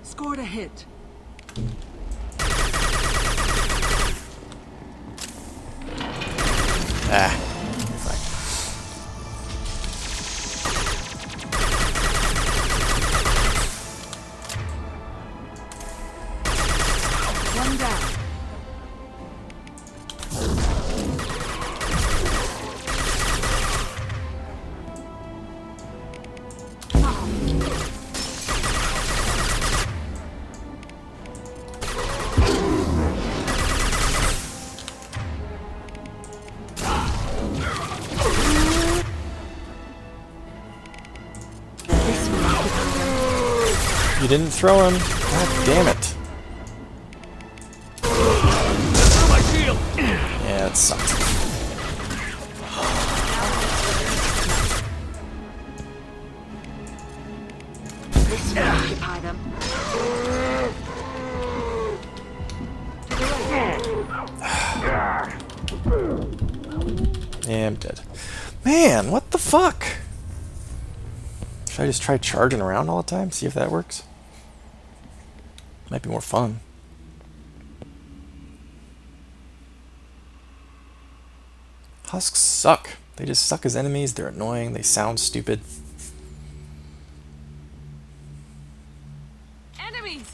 Scored a hit. Ah. One down. You didn't throw him. God damn it. Yeah, it sucks. This will occupy them. Yeah, I'm dead. Man, what the fuck? Should I just try charging around all the time? See if that works? Might be more fun. Husks suck. They just suck as enemies. They're annoying. They sound stupid. Enemies!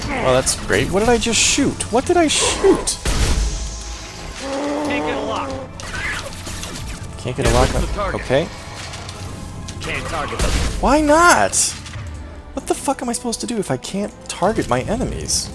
Well, that's great. What did I just shoot? What did I shoot? Can't get a lock. Can't get a lock on. Okay. Can't target them. Why not? What the fuck am I supposed to do if I can't target my enemies?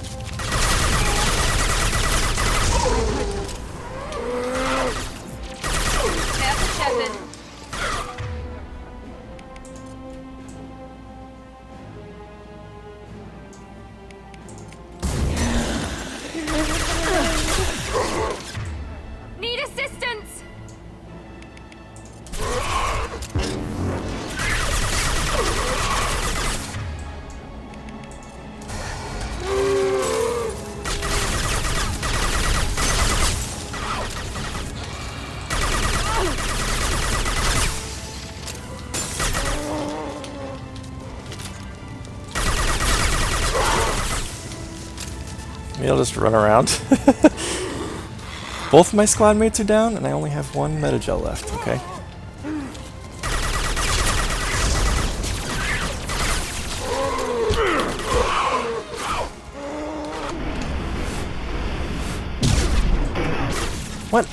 Need assistance! Maybe I'll just run around. Both my squad mates are down, and I only have one Metagel left. Okay. What?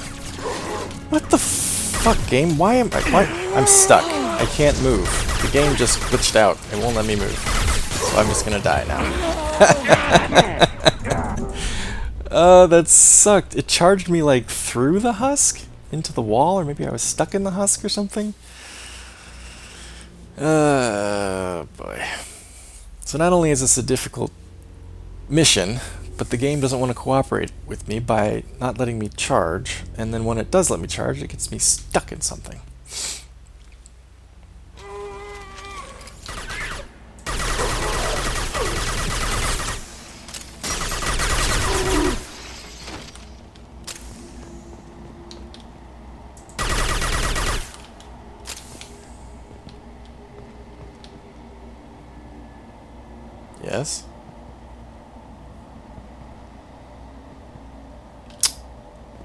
What the fuck, game? Why am I? Why? I'm stuck. I can't move. The game just glitched out. It won't let me move. So I'm just gonna die now. Oh, that sucked. It charged me like through the husk into the wall, or maybe I was stuck in the husk or something. Boy. So not only is this a difficult mission, but the game doesn't want to cooperate with me by not letting me charge, and then when it does let me charge, it gets me stuck in something. Yes?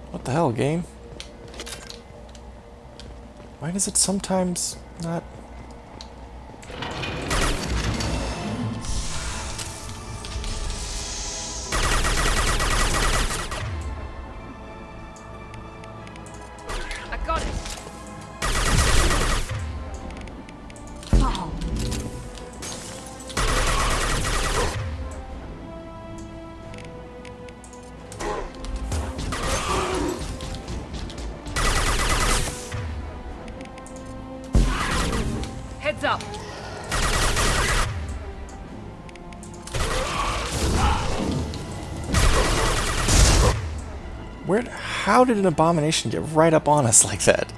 What the hell, game? Why does it sometimes not... I got it! Heads up! How did an abomination get right up on us like that?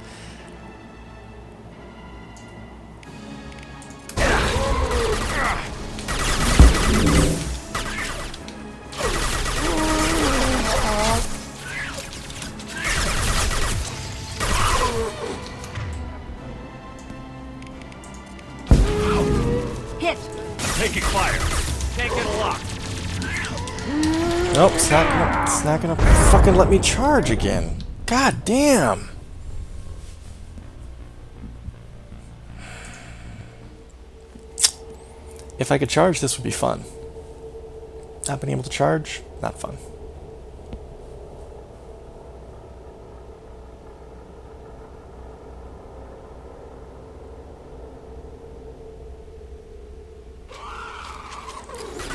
Nope, it's not gonna fucking let me charge again. God damn. If I could charge, this would be fun. Not being able to charge, not fun.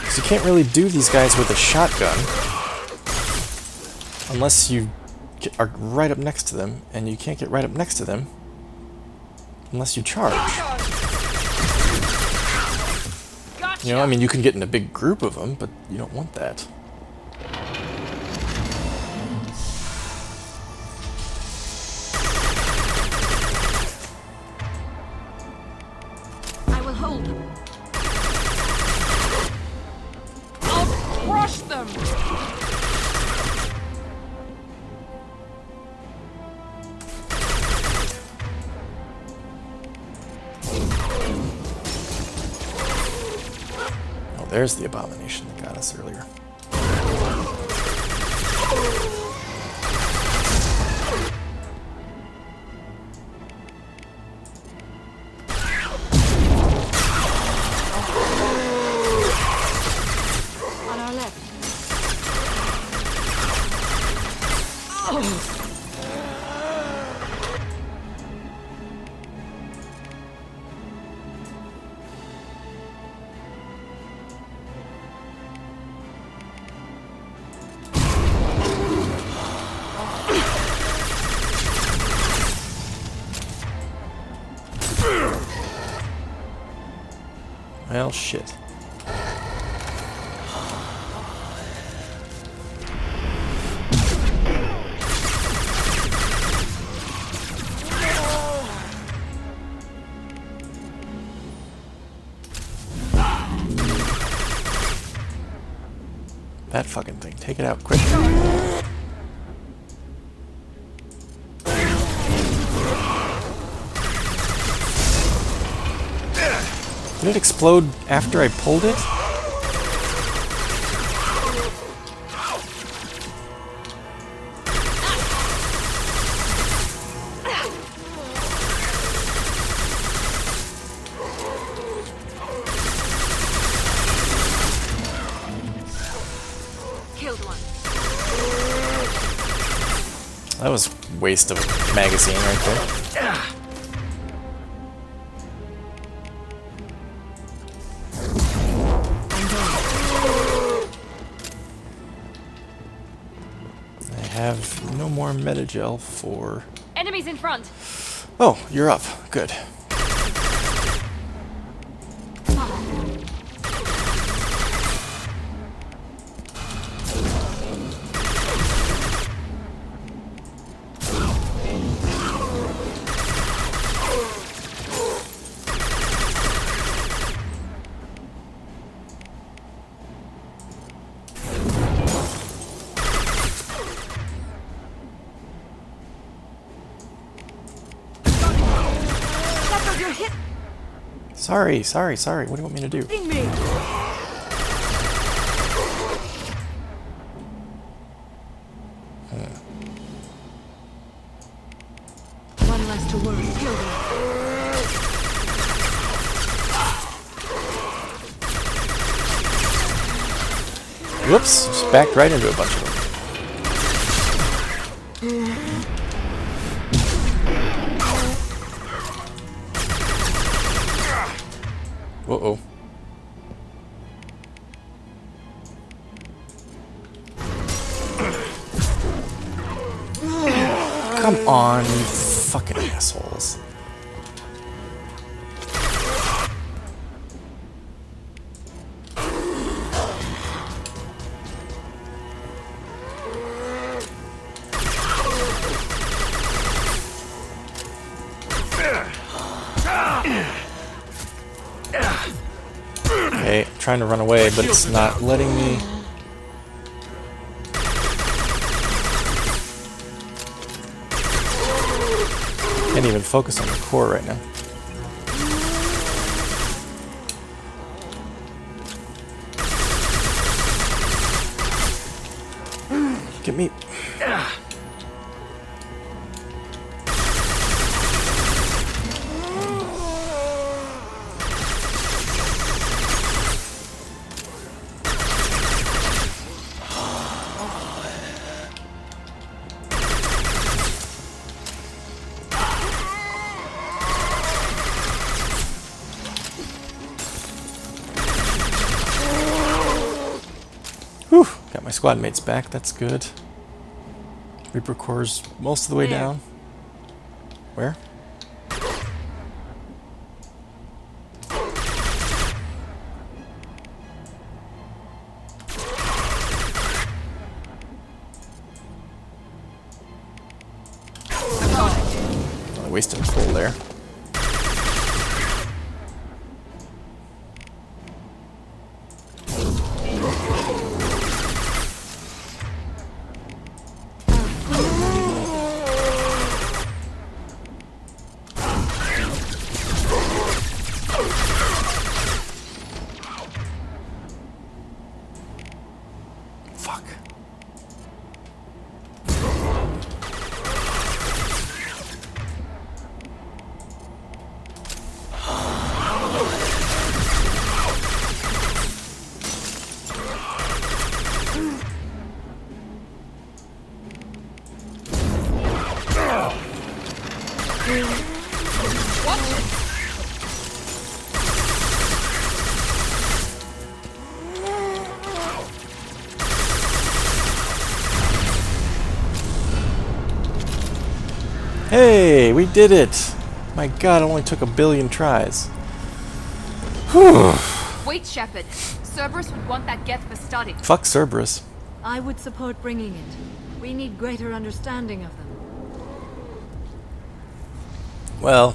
So you can't really do these guys with a shotgun unless you are right up next to them, and you can't get right up next to them unless you charge. You know, I mean, you can get in a big group of them, but you don't want that. I will hold them. I'll crush them. There's the abomination that got us earlier. On our left. Well, shit. That fucking thing. Take it out quick. Did it explode after I pulled it? Killed one. That was a waste of a magazine right there. I have no more Metagel for... Enemies in front. Oh, you're up. Good. You're hit. Sorry. What do you want me to do? Me. One less to worry. Kill them. Whoops, just backed right into a bunch of them. Uh-oh. Come on, you fucking assholes. Okay, I'm trying to run away, but it's not letting me. Can't even focus on the core right now. Look at me. Whew, got my squad mates back, that's good. Reaper Core's most of the way There. down. Where? Only wasting full there. Fuck. Hey, we did it! My god, it only took 1 billion tries. Whew. Wait, Shepard. Cerberus would want that Geth for study. Fuck Cerberus. I would support bringing it. We need greater understanding of them. Well,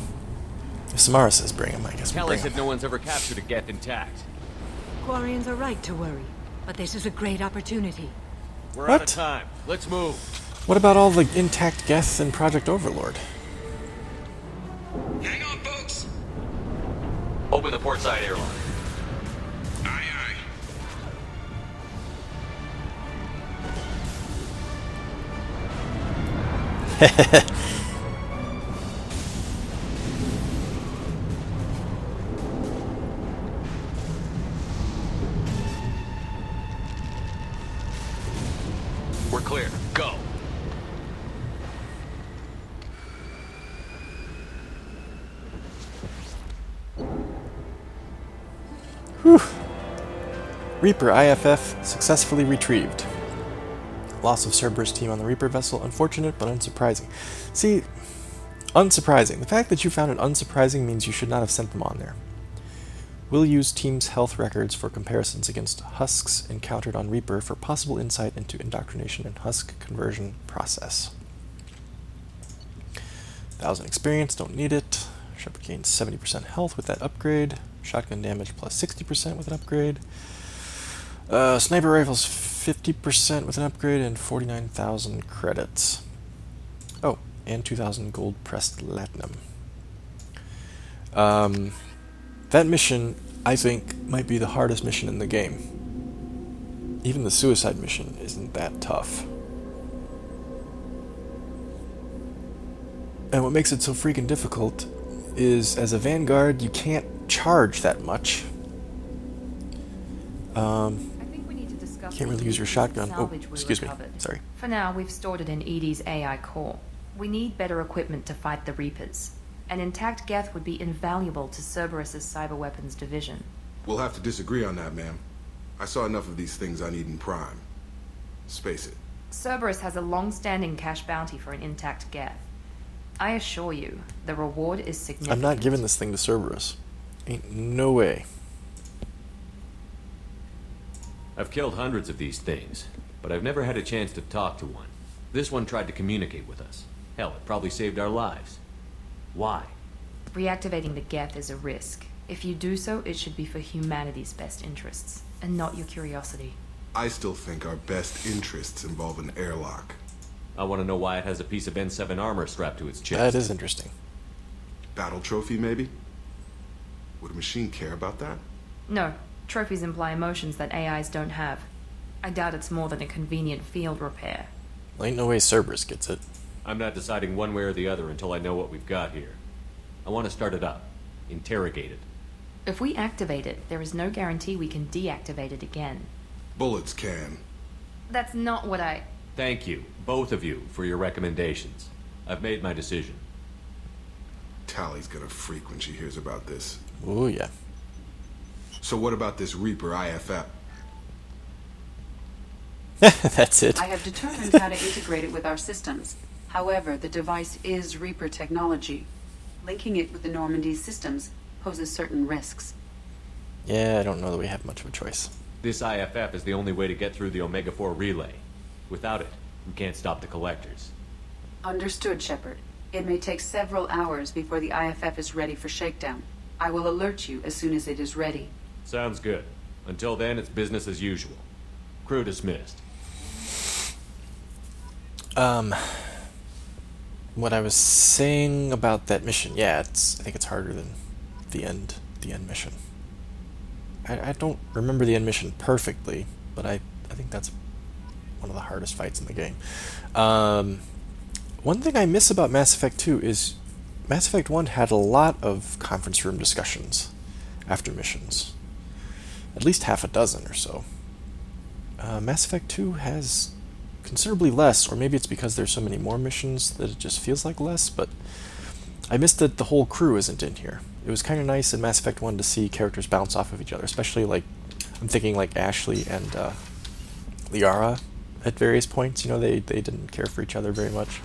if Samara says bring him, I guess we'll Kelly bring said him. no one's ever captured a Geth intact. Quarians are right to worry, but this is a great opportunity. We're out What? of time. Let's move. What about all the intact Geth in Project Overlord? Hang on, folks. Open the port side airlock. Aye, aye. We're clear. Go. Reaper IFF successfully retrieved. Loss of Cerberus team on the Reaper vessel, unfortunate but unsurprising. See, unsurprising. The fact that you found it unsurprising means you should not have sent them on there. We'll use team's health records for comparisons against Husks encountered on Reaper for possible insight into indoctrination and Husk conversion process. 1,000 experience, don't need it. Shepard gains 70% health with that upgrade. Shotgun damage plus 60% with an upgrade. Sniper rifles 50% with an upgrade and 49,000 credits. Oh, and 2,000 gold pressed latinum. That mission, I think, might be the hardest mission in the game. Even the suicide mission isn't that tough. And what makes it so freaking difficult is, as a Vanguard, you can't charge that much. I think we need to discuss Can't really the use your piece of shotgun. Oh, salvage we excuse me. recovered. Sorry. For now, we've stored it in Edie's AI core. We need better equipment to fight the Reapers. An intact Geth would be invaluable to Cerberus's cyber weapons division. We'll have to disagree on that, ma'am. I saw enough of these things on Eden Prime. Space it. Cerberus has a long-standing cash bounty for an intact Geth. I assure you, the reward is significant. I'm not giving this thing to Cerberus. Ain't no way. I've killed hundreds of these things, but I've never had a chance to talk to one. This one tried to communicate with us. Hell, it probably saved our lives. Why? Reactivating the Geth is a risk. If you do so, it should be for humanity's best interests, and not your curiosity. I still think our best interests involve an airlock. I want to know why it has a piece of N7 armor strapped to its chest. That is interesting. Battle trophy, maybe? Would a machine care about that? No, trophies imply emotions that AIs don't have. I doubt it's more than a convenient field repair. Well, ain't no way Cerberus gets it. I'm not deciding one way or the other until I know what we've got here. I want to start it up. Interrogate it. If we activate it, there is no guarantee we can deactivate it again. Bullets can. That's not what I... Thank you, both of you, for your recommendations. I've made my decision. Tally's gonna freak when she hears about this. Ooh, yeah. So what about this Reaper IFF? That's it. I have determined how to integrate it with our systems. However, the device is Reaper technology. Linking it with the Normandy systems poses certain risks. Yeah, I don't know that we have much of a choice. This IFF is the only way to get through the Omega-4 relay. Without it, we can't stop the collectors. Understood, Shepard. It may take several hours before the IFF is ready for shakedown. I will alert you as soon as it is ready. Sounds good. Until then, it's business as usual. Crew dismissed. What I was saying about that mission, yeah, I think it's harder than the end mission. I don't remember the end mission perfectly, but I think that's one of the hardest fights in the game. One thing I miss about Mass Effect 2 is Mass Effect 1 had a lot of conference room discussions after missions. At least half a dozen or so. Mass Effect 2 has considerably less, or maybe it's because there's so many more missions that it just feels like less, but I missed that the whole crew isn't in here. It was kind of nice in Mass Effect 1 to see characters bounce off of each other, especially like, I'm thinking like Ashley and Liara at various points. You know, they didn't care for each other very much.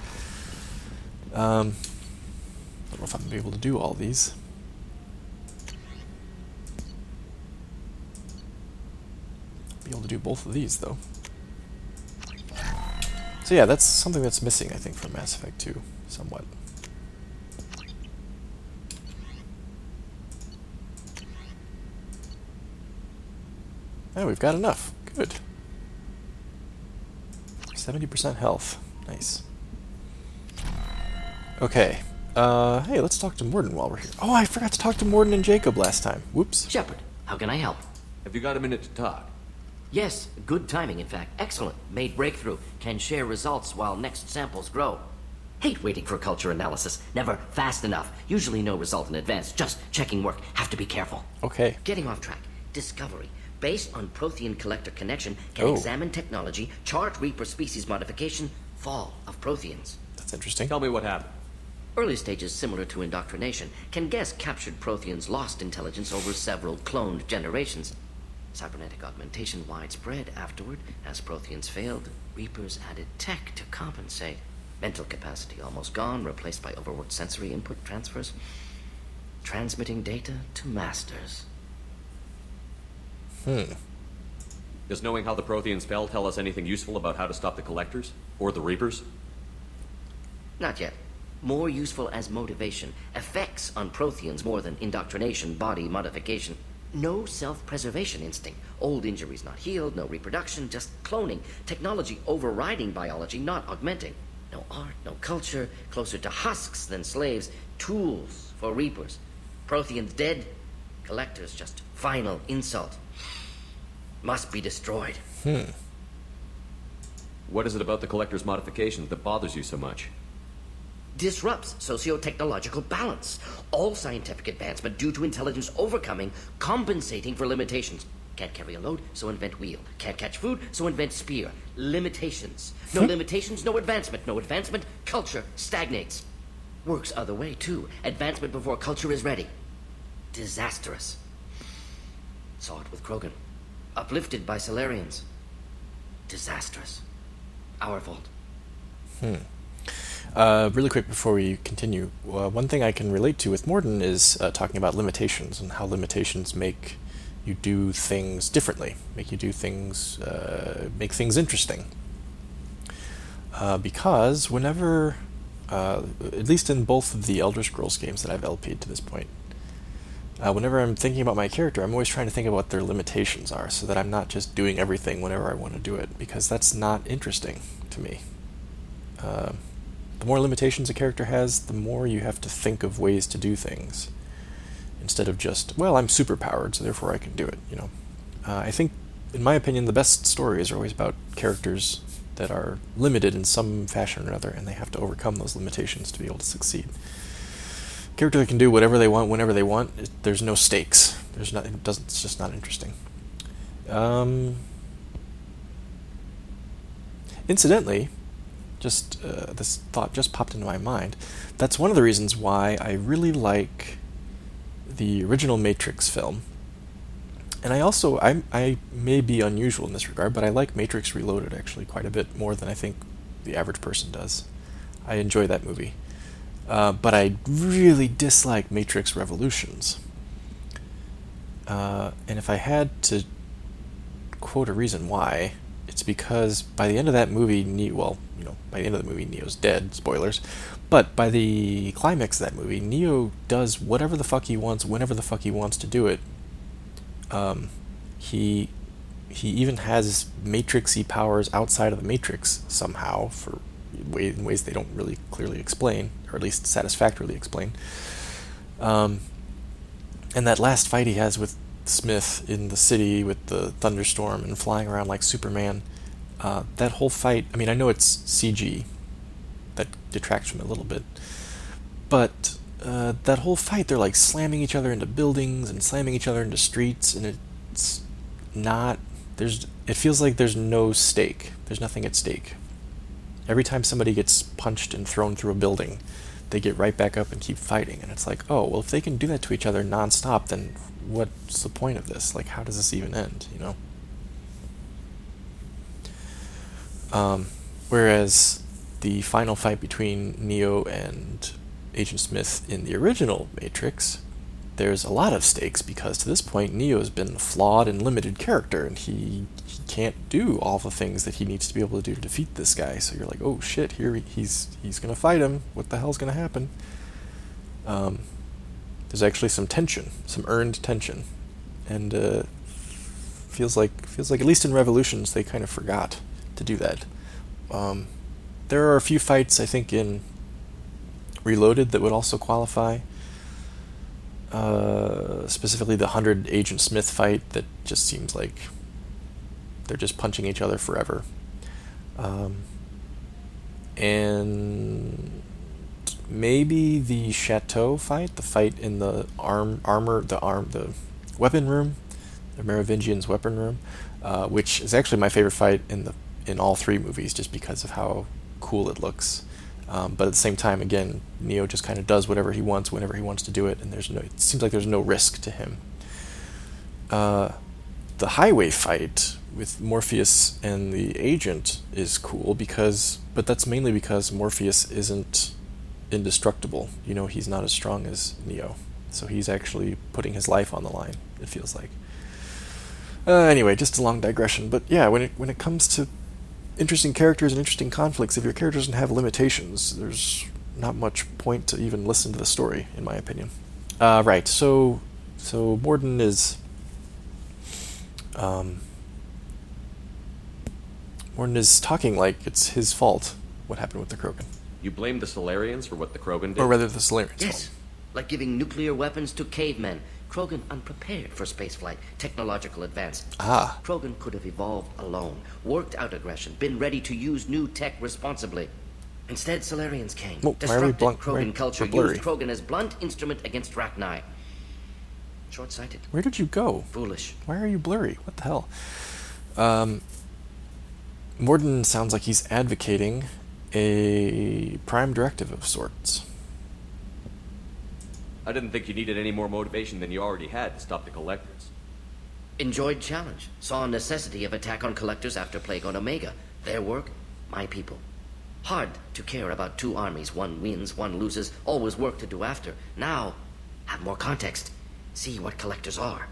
I don't know if I'm going to be able to do all these. Be able to do both of these, though. So yeah, that's something that's missing, I think, from Mass Effect 2, somewhat. Oh, we've got enough. Good. 70% health. Nice. Okay. Hey, let's talk to Mordin while we're here. Oh, I forgot to talk to Mordin and Jacob last time. Whoops. Shepard, how can I help? Have you got a minute to talk? Yes, good timing, in fact. Excellent. Made breakthrough. Can share results while next samples grow. Hate waiting for culture analysis. Never fast enough. Usually no result in advance. Just checking work. Have to be careful. Okay. Getting off track. Discovery. Based on Prothean collector connection, can Oh. examine technology, chart Reaper species modification, fall of Protheans. That's interesting. Tell me what happened. Early stages similar to indoctrination. Can guess captured Protheans lost intelligence over several cloned generations. Cybernetic augmentation widespread afterward. As Protheans failed, Reapers added tech to compensate. Mental capacity almost gone, replaced by overworked sensory input transfers. Transmitting data to masters. Does knowing how the Protheans fell tell us anything useful about how to stop the Collectors? Or the Reapers? Not yet. More useful as motivation. Effects on Protheans more than indoctrination, body modification. No self-preservation instinct. Old injuries not healed, no reproduction, just cloning. Technology overriding biology, not augmenting. No art, no culture, closer to husks than slaves. Tools for Reapers. Protheans dead, Collectors just final insult. Must be destroyed. What is it about the Collector's modifications that bothers you so much? Disrupts socio-technological balance. All scientific advancement due to intelligence overcoming, compensating for limitations. Can't carry a load, so invent wheel. Can't catch food, so invent spear. Limitations. No limitations, no advancement. No advancement, culture stagnates. Works other way, too. Advancement before culture is ready. Disastrous. Saw it with Krogan. Uplifted by Solarians. Disastrous. Our fault. Really quick before we continue, one thing I can relate to with Mordin is talking about limitations and how limitations make you do things differently, make you do things, make things interesting. Because whenever, at least in both of the Elder Scrolls games that I've LP'd to this point, whenever I'm thinking about my character, I'm always trying to think of what their limitations are, so that I'm not just doing everything whenever I want to do it, because that's not interesting to me. The more limitations a character has, the more you have to think of ways to do things, instead of just, well, I'm superpowered, so therefore I can do it, you know. I think, in my opinion, the best stories are always about characters that are limited in some fashion or another, and they have to overcome those limitations to be able to succeed. Character that can do whatever they want, whenever they want. There's no stakes. There's not. It doesn't. It's just not interesting. Incidentally, just this thought just popped into my mind. That's one of the reasons why I really like the original Matrix film. And I may be unusual in this regard, but I like Matrix Reloaded actually quite a bit more than I think the average person does. I enjoy that movie. But I really dislike Matrix Revolutions. And if I had to quote a reason why, it's because by the end of that movie, by the end of the movie, Neo's dead, spoilers, but by the climax of that movie, Neo does whatever the fuck he wants, whenever the fuck he wants to do it. He even has Matrix-y powers outside of the Matrix somehow, in ways they don't really clearly explain, or at least satisfactorily explain. And that last fight he has with Smith in the city with the thunderstorm and flying around like Superman, that whole fight, I mean, I know it's CG, that detracts from it a little bit, but that whole fight, they're like slamming each other into buildings and slamming each other into streets, and it's not, it feels like there's no stake, there's nothing at stake. Every time somebody gets punched and thrown through a building, they get right back up and keep fighting, and it's like, oh, well, if they can do that to each other non-stop, then what's the point of this? Like, how does this even end, you know? Whereas the final fight between Neo and Agent Smith in the original Matrix, there's a lot of stakes, because to this point Neo has been a flawed and limited character, and he can't do all the things that he needs to be able to do to defeat this guy. So you're like, oh shit, here he's gonna fight him. What the hell's gonna happen? There's actually some tension, some earned tension, and feels like at least in Revolutions they kind of forgot to do that. There are a few fights I think in Reloaded that would also qualify. Specifically the 100 Agent Smith fight that just seems like they're just punching each other forever. And maybe the Chateau fight, the fight in the the weapon room, the Merovingian's weapon room, which is actually my favorite fight in all three movies, just because of how cool it looks. But at the same time, again, Neo just kind of does whatever he wants, whenever he wants to do it, and it seems like there's no risk to him. The highway fight with Morpheus and the agent is cool, but that's mainly because Morpheus isn't indestructible. You know, he's not as strong as Neo, so he's actually putting his life on the line, it feels like. Anyway, just a long digression, but yeah, when it comes to interesting characters and interesting conflicts, if your character doesn't have limitations, there's not much point to even listen to the story, in my opinion. Right, so Morden is talking like it's his fault what happened with the Krogan. You blame the Solarians for what the Krogan did? Or rather, the Solarians' Yes, fault. like giving nuclear weapons to cavemen. Krogan unprepared for spaceflight, technological advance. Ah. Krogan could have evolved alone, worked out aggression, been ready to use new tech responsibly. Instead, Solarians came, Well, why are we disrupted Krogan culture, blurry? used Krogan as blunt instrument against Rachni. Short-sighted. Where did you go? Foolish. Why are you blurry? What the hell? Morden sounds like he's advocating a prime directive of sorts. I didn't think you needed any more motivation than you already had to stop the Collectors. Enjoyed challenge. Saw necessity of attack on Collectors after Plague on Omega. Their work, my people. Hard to care about two armies. One wins, one loses. Always work to do after. Now, have more context. See what Collectors are.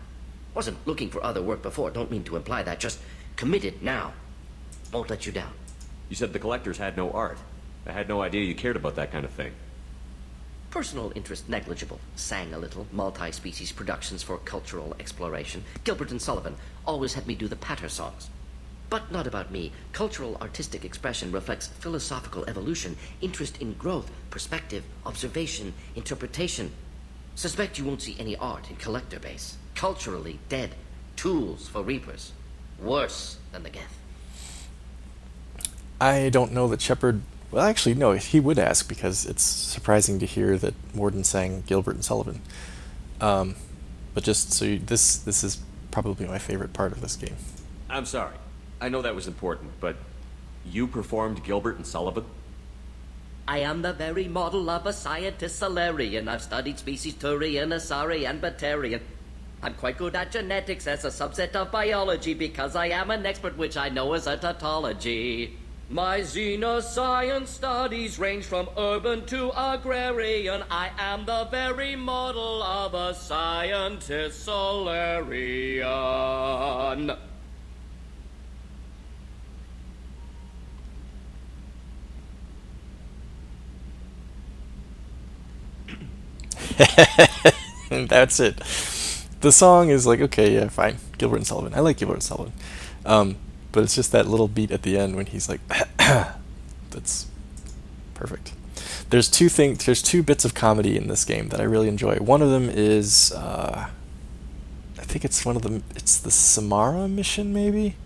Wasn't looking for other work before. Don't mean to imply that. Just committed now. Won't let you down. You said the Collectors had no art. I had no idea you cared about that kind of thing. Personal interest negligible. Sang a little. Multi-species productions for cultural exploration. Gilbert and Sullivan always had me do the patter songs. But not about me. Cultural artistic expression reflects philosophical evolution, interest in growth, perspective, observation, interpretation. Suspect you won't see any art in Collector base. Culturally dead. Tools for Reapers. Worse than the Geth. I don't know that Shepard... Well, actually, no, he would ask, because it's surprising to hear that Mordin sang Gilbert and Sullivan. But just so this is probably my favorite part of this game. I'm sorry. I know that was important, but you performed Gilbert and Sullivan? I am the very model of a scientist Solarian. I've studied species Turian, Asari, and Batarian. I'm quite good at genetics as a subset of biology because I am an expert, which I know is a tautology. My xenoscience studies range from urban to agrarian. I am the very model of a scientist Solarian. And that's it. The song is like, okay, yeah, fine. Gilbert and Sullivan. I like Gilbert and Sullivan. But it's just that little beat at the end when he's like, that's perfect. There's two bits of comedy in this game that I really enjoy. One of them is, I think it's the Samara mission, maybe?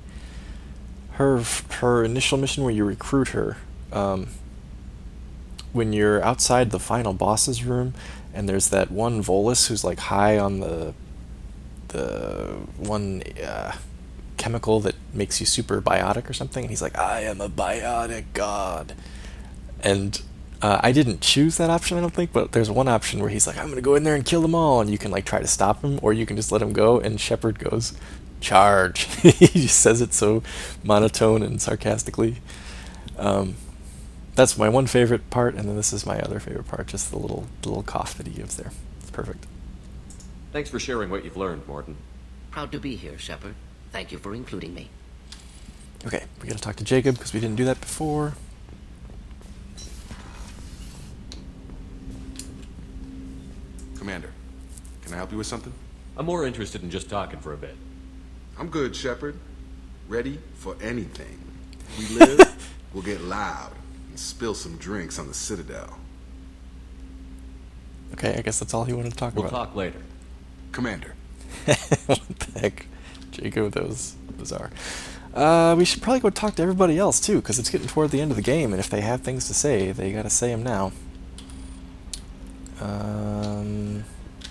Her initial mission where you recruit her, when you're outside the final boss's room, and there's that one Volus who's like high on the one chemical that makes you super biotic or something, and he's like, I am a biotic god. And I didn't choose that option, I don't think, but there's one option where he's like, I'm gonna go in there and kill them all, and you can like try to stop him, or you can just let him go, and Shepard goes, charge. He just says it so monotone and sarcastically. That's my one favorite part, and then this is my other favorite part, just the little cough that he gives there. It's perfect. Thanks for sharing what you've learned, Morton. Proud to be here, Shepard. Thank you for including me. Okay, we gotta talk to Jacob, because we didn't do that before. Commander, can I help you with something? I'm more interested in just talking for a bit. I'm good, Shepard. Ready for anything. We live, we'll get loud and spill some drinks on the Citadel. Okay, I guess that's all he wanted to talk We'll about. talk later. Commander. What the heck? Jacob, that was bizarre. We should probably go talk to everybody else, too, because it's getting toward the end of the game, and if they have things to say, they gotta say them now.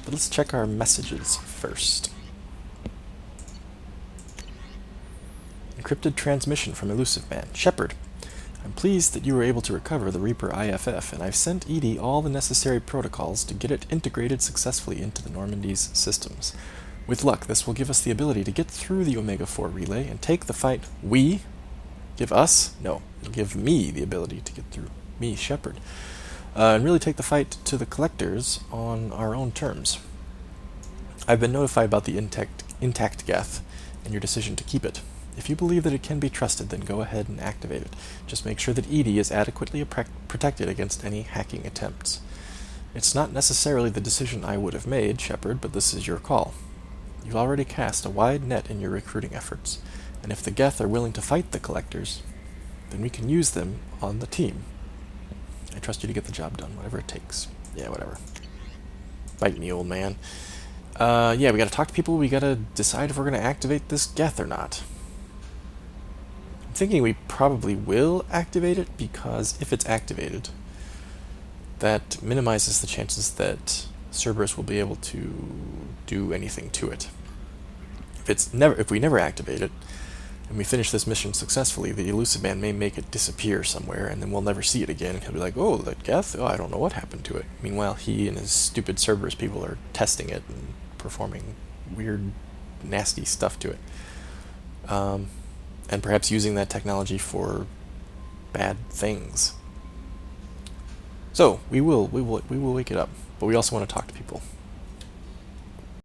But let's check our messages first. Encrypted transmission from Elusive Man. Shepard, I'm pleased that you were able to recover the Reaper IFF, and I've sent EDI all the necessary protocols to get it integrated successfully into the Normandy's systems. With luck, this will give us the ability to get through the Omega-4 relay and take the fight. Give us? No, it'll give me the ability to get through. Me, Shepard. And really take the fight to the Collectors on our own terms. I've been notified about the intact Geth and your decision to keep it. If you believe that it can be trusted, then go ahead and activate it. Just make sure that EDI is adequately protected against any hacking attempts. It's not necessarily the decision I would have made, Shepard, but this is your call. You've already cast a wide net in your recruiting efforts, and if the Geth are willing to fight the Collectors, then we can use them on the team. I trust you to get the job done, whatever it takes. Yeah, whatever. Bite me, old man. Yeah, we gotta talk to people, we gotta decide if we're gonna activate this Geth or not. I'm thinking we probably will activate it, because if it's activated, that minimizes the chances that Cerberus will be able to do anything to it. If we never activate it, and we finish this mission successfully, the Elusive Man may make it disappear somewhere, and then we'll never see it again. He'll be like, oh, that Geth? Oh, I don't know what happened to it. Meanwhile, he and his stupid Cerberus people are testing it and performing weird, nasty stuff to it. And perhaps using that technology for bad things. So, we will wake it up, but we also want to talk to people.